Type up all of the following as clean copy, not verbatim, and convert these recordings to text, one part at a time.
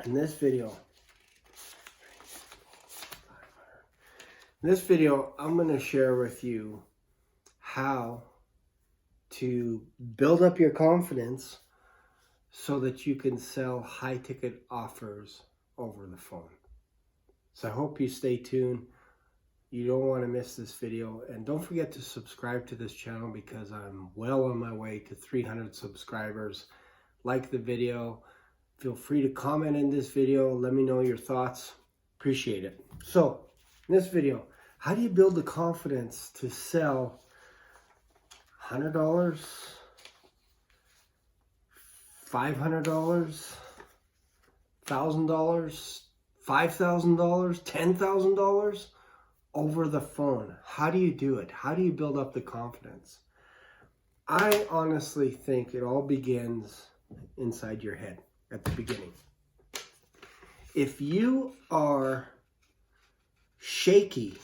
In this video, I'm going to share with you how to build up your confidence so that you can sell high ticket offers over the phone. So I hope you stay tuned. You don't want to miss this video, and don't forget to subscribe to this channel because I'm well on my way to 300 subscribers. Like the video. Feel free to comment in this video. Let me know your thoughts. Appreciate it. So, in this video, how do you build the confidence to sell $100, $500, $1,000, $5,000, $10,000 over the phone? How do you do it? How do you build up the confidence? I honestly think it all begins inside your head at the beginning. If you are shaky,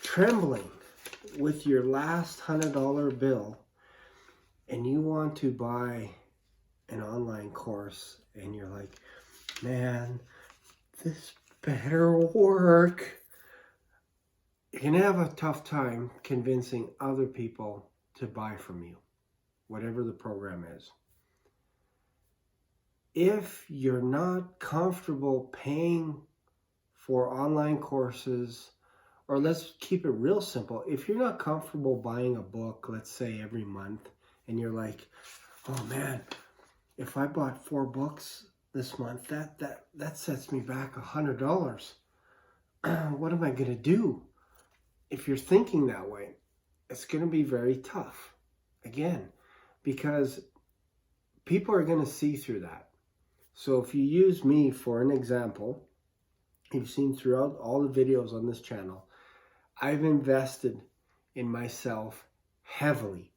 trembling with your last $100 bill, and you want to buy an online course, and you're like, man, this better work, you're going to have a tough time convincing other people to buy from you, whatever the program is. If you're not comfortable paying for online courses, or let's keep it real simple, if you're not comfortable buying a book, let's say every month, and you're like, oh man, if I bought 4 books this month, that sets me back $100. What am I going to do? If you're thinking that way, it's going to be very tough, again, because people are going to see through that. So if you use me for an example, you've seen throughout all the videos on this channel, I've invested in myself heavily.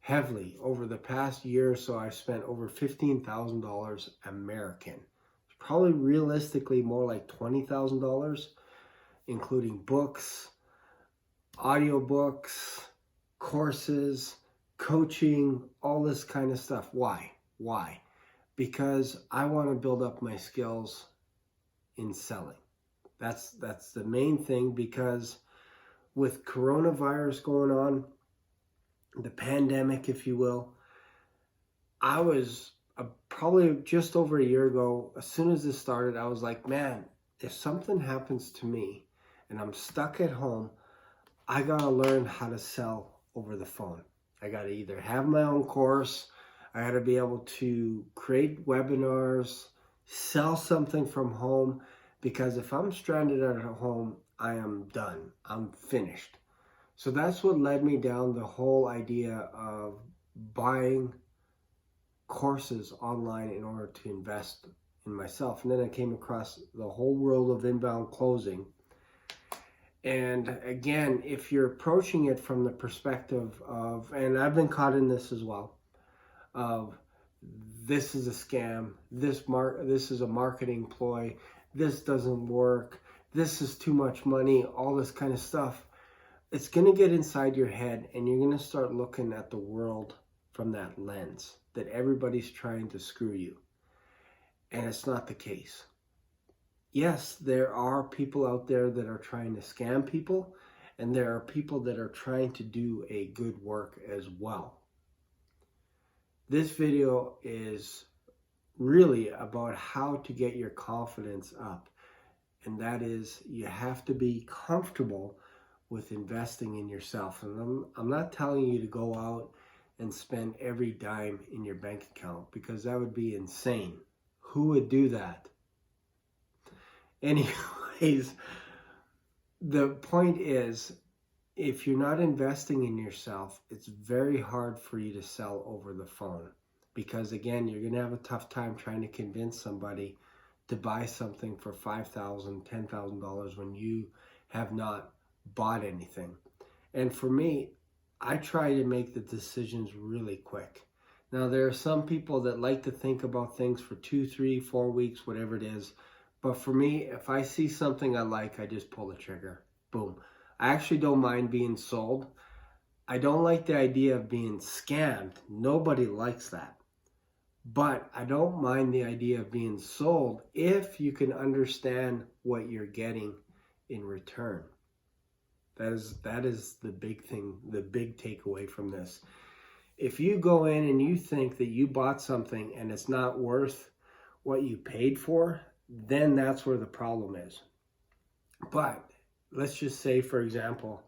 Over the past year or so, I've spent over $15,000 American. Probably realistically more like $20,000, including books, audiobooks, courses, coaching, all this kind of stuff. Why? Because I want to build up my skills in selling. That's the main thing, because with coronavirus going on, the pandemic, if you will, I was probably just over a year ago, as soon as this started, I was like, man, if something happens to me and I'm stuck at home, I got to learn how to sell over the phone. I got to either have my own course, I got to be able to create webinars, sell something from home, because if I'm stranded at home, I am done. I'm finished. So that's what led me down the whole idea of buying courses online in order to invest in myself. And then I came across the whole world of inbound closing. And again, if you're approaching it from the perspective of, and I've been caught in this as well, of this is a scam, this is a marketing ploy, this doesn't work, this is too much money, all this kind of stuff, it's going to get inside your head, and you're going to start looking at the world from that lens, that everybody's trying to screw you. And it's not the case. Yes, there are people out there that are trying to scam people, and there are people that are trying to do a good work as well. This video is really about how to get your confidence up. And that is, you have to be comfortable with investing in yourself. And I'm not telling you to go out and spend every dime in your bank account, because that would be insane. Who would do that? Anyways, the point is, if you're not investing in yourself, it's very hard for you to sell over the phone, because again, you're going to have a tough time trying to convince somebody to buy something for $5,000, $10,000 when you have not bought anything. And for me, I try to make the decisions really quick. Now, there are some people that like to think about things for 2, 3, 4 weeks, whatever it is. But for me, if I see something I like, I just pull the trigger. Boom. I actually don't mind being sold. I don't like the idea of being scammed. Nobody likes that. But I don't mind the idea of being sold if you can understand what you're getting in return. That is the big thing, the big takeaway from this. If you go in and you think that you bought something and it's not worth what you paid for, then that's where the problem is. But let's just say, for example,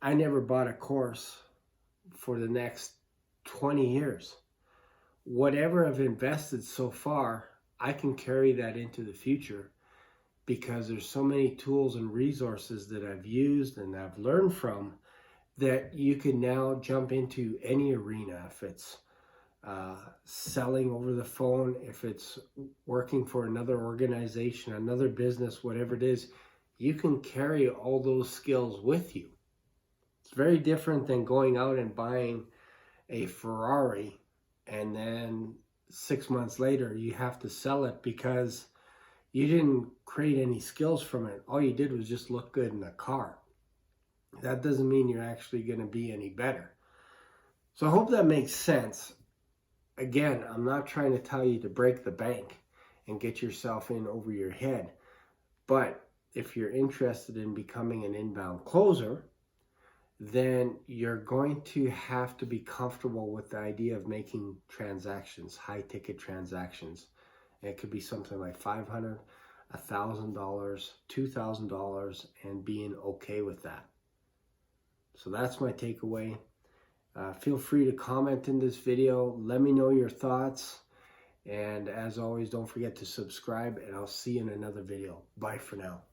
I never bought a course for the next 20 years. Whatever I've invested so far, I can carry that into the future because there's so many tools and resources that I've used and I've learned from that you can now jump into any arena. If it's selling over the phone, if it's working for another organization, another business, whatever it is, you can carry all those skills with you. It's very different than going out and buying a Ferrari and then 6 months later you have to sell it because you didn't create any skills from it. All you did was just look good in the car. That doesn't mean you're actually going to be any better. So I hope that makes sense. Again, I'm not trying to tell you to break the bank and get yourself in over your head. But if you're interested in becoming an inbound closer, then you're going to have to be comfortable with the idea of making transactions, high ticket transactions. And it could be something like $500, $1,000, $2,000, and being okay with that. So that's my takeaway. Feel free to comment in this video. Let me know your thoughts. And as always, don't forget to subscribe, and I'll see you in another video. Bye for now.